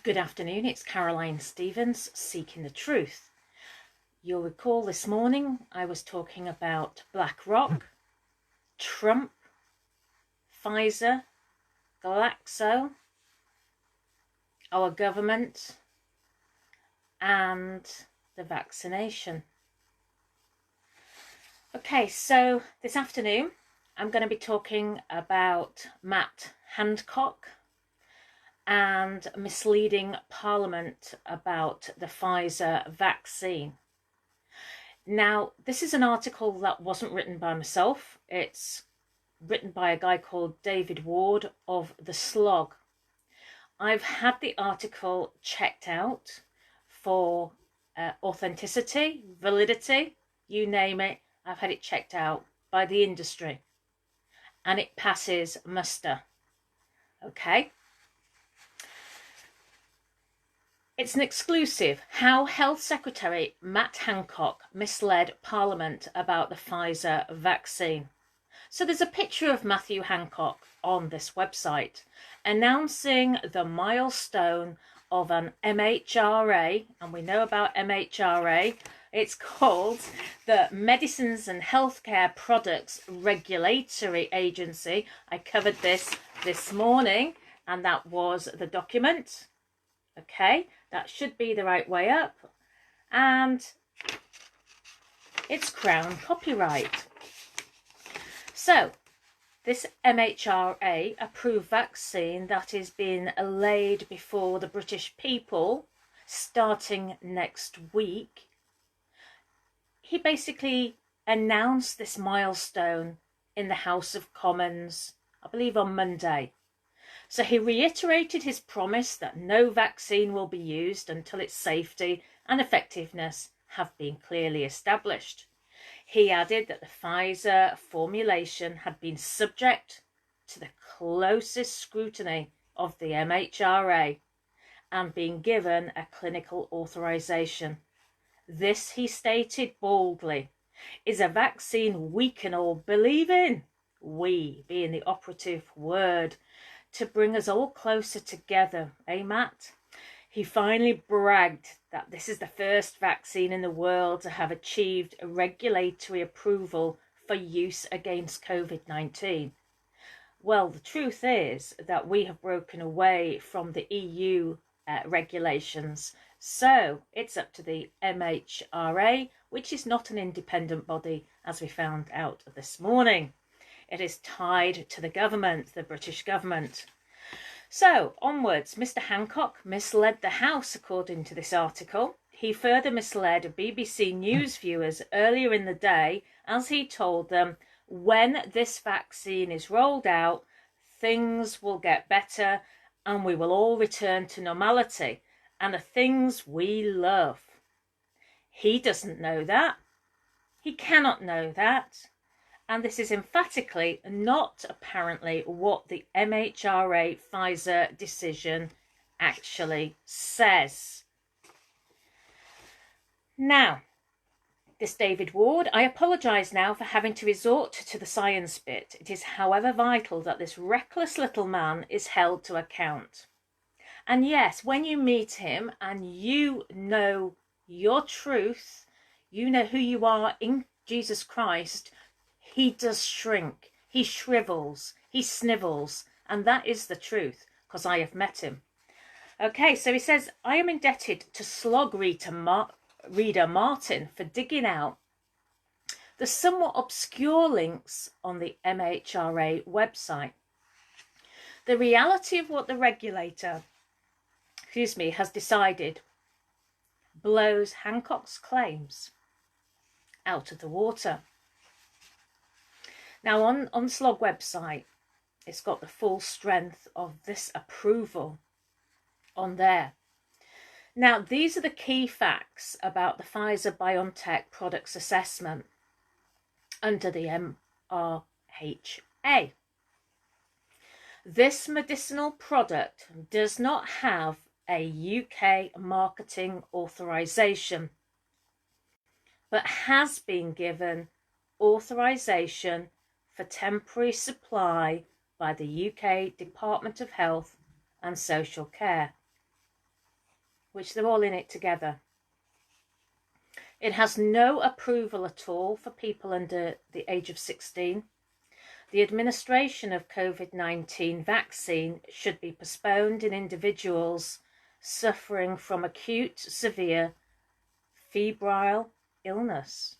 Good afternoon, it's Caroline Stevens, Seeking the Truth. You'll recall this morning I was talking about BlackRock, Trump, Pfizer, Glaxo, our government, and the vaccination. Okay, so this afternoon I'm going to be talking about Matt Hancock and misleading Parliament about the Pfizer vaccine. Now, this is an article that wasn't written by myself. It's written by a guy called David Ward of The Slog. I've had the article checked out for authenticity, validity, you name it. I've had it checked out by the industry and it passes muster. Okay. It's an exclusive. How Health Secretary Matt Hancock misled Parliament about the Pfizer vaccine. So there's a picture of Matthew Hancock on this website announcing the milestone of an MHRA, and we know about MHRA. It's called the Medicines and Healthcare Products Regulatory Agency. I covered this morning, and that was the document. Okay, that should be the right way up, and it's Crown copyright. So this MHRA approved vaccine that is being laid before the British people starting next week. He basically announced this milestone in the House of Commons, I believe on Monday. So he reiterated his promise that no vaccine will be used until its safety and effectiveness have been clearly established. He added that the Pfizer formulation had been subject to the closest scrutiny of the MHRA and been given a clinical authorization. This, he stated boldly, is a vaccine we can all believe in, we being the operative word, to bring us all closer together, eh, Matt? He finally bragged that this is the first vaccine in the world to have achieved a regulatory approval for use against COVID-19. Well, the truth is that we have broken away from the EU regulations, so it's up to the MHRA, which is not an independent body, as we found out this morning. It is tied to the government, the British government. So, onwards, Mr. Hancock misled the House, according to this article. He further misled BBC News viewers earlier in the day as he told them, when this vaccine is rolled out, things will get better and we will all return to normality and the things we love. He doesn't know that. He cannot know that. And this is emphatically not apparently what the MHRA Pfizer decision actually says. Now, this David Ward, I apologise now for having to resort to the science bit. It is, however, vital that this reckless little man is held to account. And yes, when you meet him and you know your truth, you know who you are in Jesus Christ, he does shrink, he shrivels, he snivels, and that is the truth, because I have met him. Okay, so he says, I am indebted to slog reader Martin for digging out the somewhat obscure links on the MHRA website. The reality of what the regulator, has decided blows Hancock's claims out of the water. Now, on Slog website, it's got the full strength of this approval on there. Now, these are the key facts about the Pfizer-BioNTech products assessment under the MRHA. This medicinal product does not have a UK marketing authorization, but has been given authorization for temporary supply by the UK Department of Health and Social Care. which they're all in it together. It has no approval at all for people under the age of 16. The administration of COVID-19 vaccine should be postponed in individuals suffering from acute, severe, febrile illness.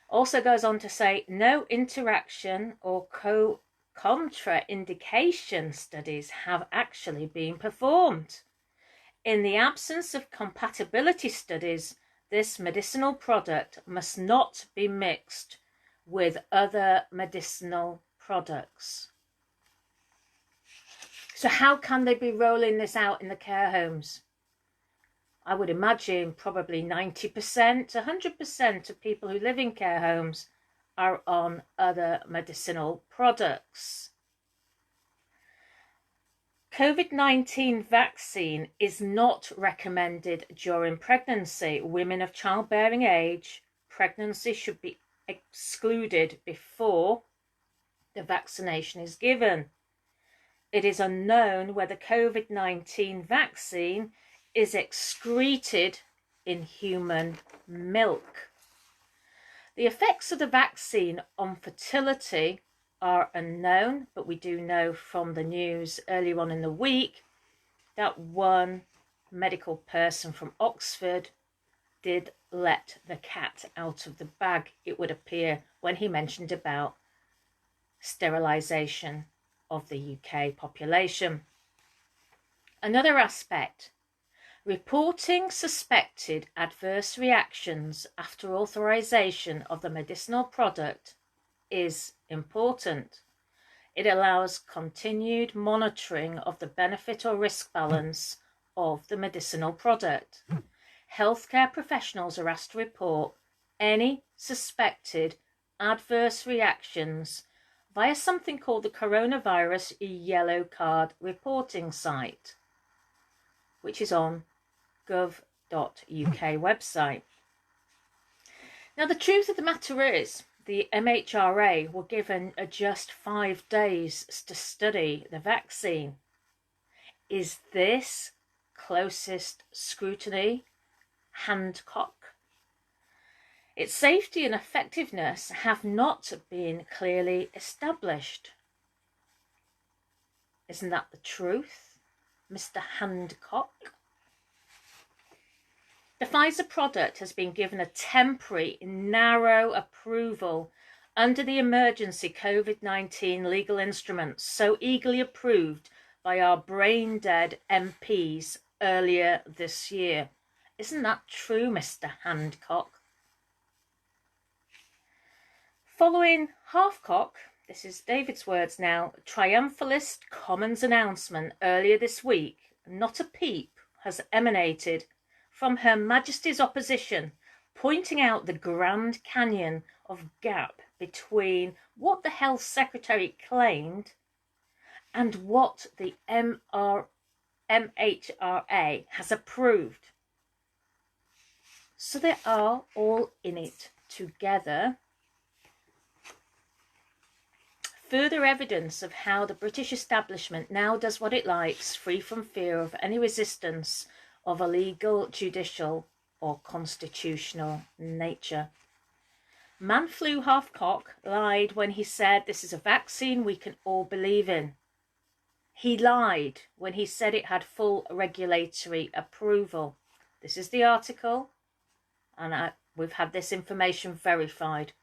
Also goes on to say no interaction or contraindication studies have actually been performed. In the absence of compatibility studies, this medicinal product must not be mixed with other medicinal products. So how can they be rolling this out in the care homes? I would imagine probably 90%, 100% of people who live in care homes are on other medicinal products. COVID-19 vaccine is not recommended during pregnancy. Women of childbearing age, pregnancy should be excluded before the vaccination is given. It is unknown whether COVID-19 vaccine is excreted in human milk. The effects of the vaccine on fertility are unknown, but we do know from the news earlier on in the week that one medical person from Oxford did let the cat out of the bag, it would appear, when he mentioned about sterilisation of the UK population. Another aspect, reporting suspected adverse reactions after authorisation of the medicinal product is important. It allows continued monitoring of the benefit or risk balance of the medicinal product. Healthcare professionals are asked to report any suspected adverse reactions via something called the Coronavirus Yellow Card Reporting Site, which is on gov.uk website. Now, the truth of the matter is, the MHRA were given just 5 days to study the vaccine. Is this closest scrutiny Hancock? Its safety and effectiveness have not been clearly established. Isn't that the truth, Mr. Hancock? The Pfizer product has been given a temporary, narrow approval under the emergency COVID-19 legal instruments so eagerly approved by our brain-dead MPs earlier this year. Isn't that true, Mr. Hancock? Following Hancock, this is David's words now, triumphalist Commons announcement earlier this week, not a peep has emanated from Her Majesty's opposition, pointing out the Grand Canyon of gap between what the Health Secretary claimed and what the MHRA has approved. So they are all in it together. Further evidence of how the British establishment now does what it likes, free from fear of any resistance of a legal, judicial or constitutional nature. Man flu Hancock lied when he said this is a vaccine we can all believe in. He lied when he said it had full regulatory approval. This is the article, and we've had this information verified.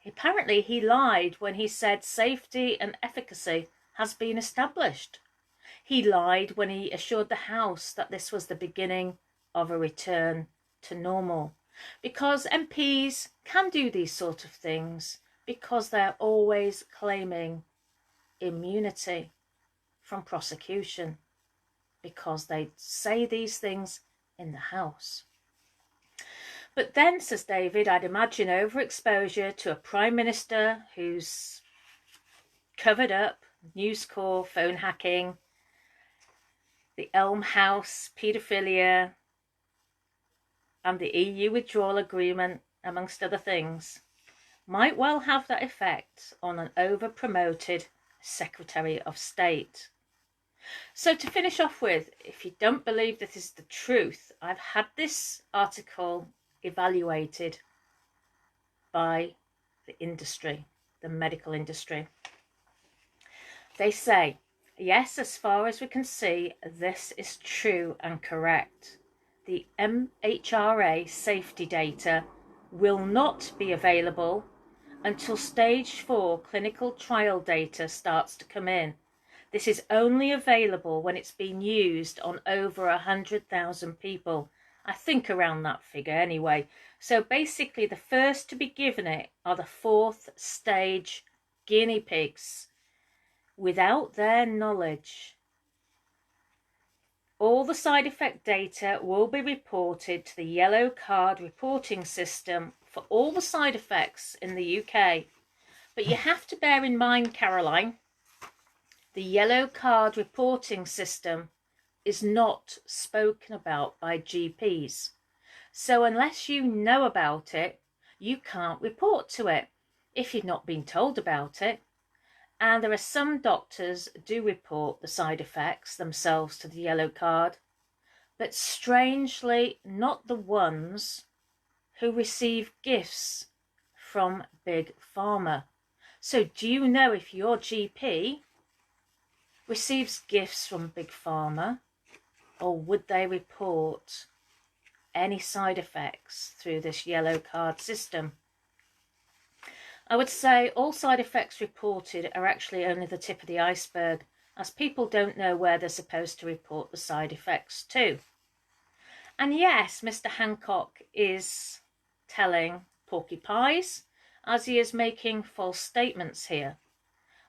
Apparently he lied when he said safety and efficacy has been established. He lied when he assured the House that this was the beginning of a return to normal. Because MPs can do these sort of things because they're always claiming immunity from prosecution because they say these things in the House. But then, says David, I'd imagine overexposure to a Prime Minister who's covered up News Corps, phone hacking, the Elm House paedophilia, and the EU withdrawal agreement, amongst other things, might well have that effect on an over-promoted Secretary of State. So to finish off with, if you don't believe this is the truth, I've had this article evaluated by the industry, the medical industry. They say, yes, as far as we can see, this is true and correct. The MHRA safety data will not be available until stage 4 clinical trial data starts to come in. This is only available when it's been used on over 100,000 people. I think around that figure anyway. So basically the first to be given it are the 4th stage guinea pigs without their knowledge. All the side effect data will be reported to the yellow card reporting system for all the side effects in the UK. But you have to bear in mind, Caroline, the yellow card reporting system is not spoken about by GPs. So unless you know about it, you can't report to it if you've not been told about it. And there are some doctors do report the side effects themselves to the yellow card, but strangely not the ones who receive gifts from Big Pharma. So do you know if your GP receives gifts from Big Pharma, or would they report any side effects through this yellow card system? I would say all side effects reported are actually only the tip of the iceberg, as people don't know where they're supposed to report the side effects to. And yes, Mr. Hancock is telling porky pies, as he is making false statements here.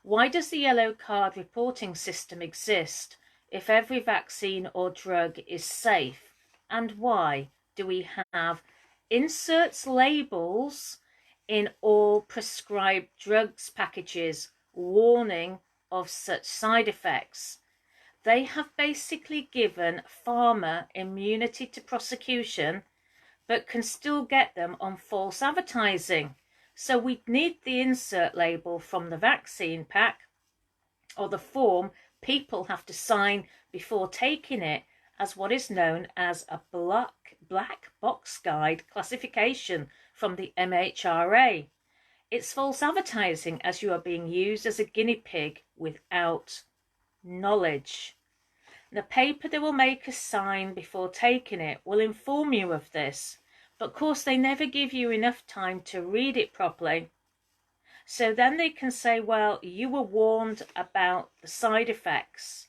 Why does the yellow card reporting system exist if every vaccine or drug is safe? And why do we have inserts labels in all prescribed drugs packages warning of such side effects? They have basically given pharma immunity to prosecution, but can still get them on false advertising. So we need the insert label from the vaccine pack or the form people have to sign before taking it as what is known as a black box guide classification from the MHRA. It's false advertising, as you are being used as a guinea pig without knowledge. The paper they will make us sign before taking it will inform you of this, but of course they never give you enough time to read it properly. So then they can say, well, you were warned about the side effects,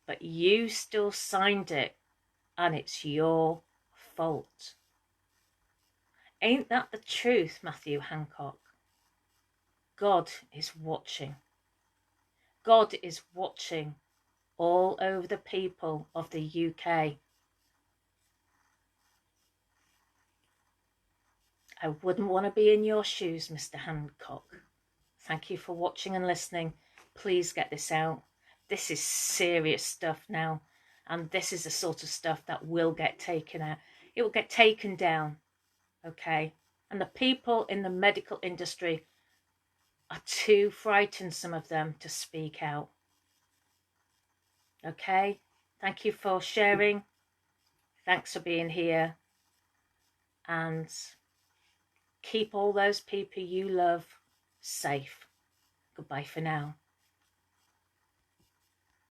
but you still signed it, and it's your fault. Ain't that the truth, Matthew Hancock? God is watching. God is watching all over the people of the UK. I wouldn't want to be in your shoes, Mr. Hancock. Thank you for watching and listening. Please get this out. This is serious stuff now. And this is the sort of stuff that will get taken out. It will get taken down. Okay? And the people in the medical industry are too frightened, some of them, to speak out. Okay? Thank you for sharing. Thanks for being here. And keep all those people you love safe. Goodbye for now.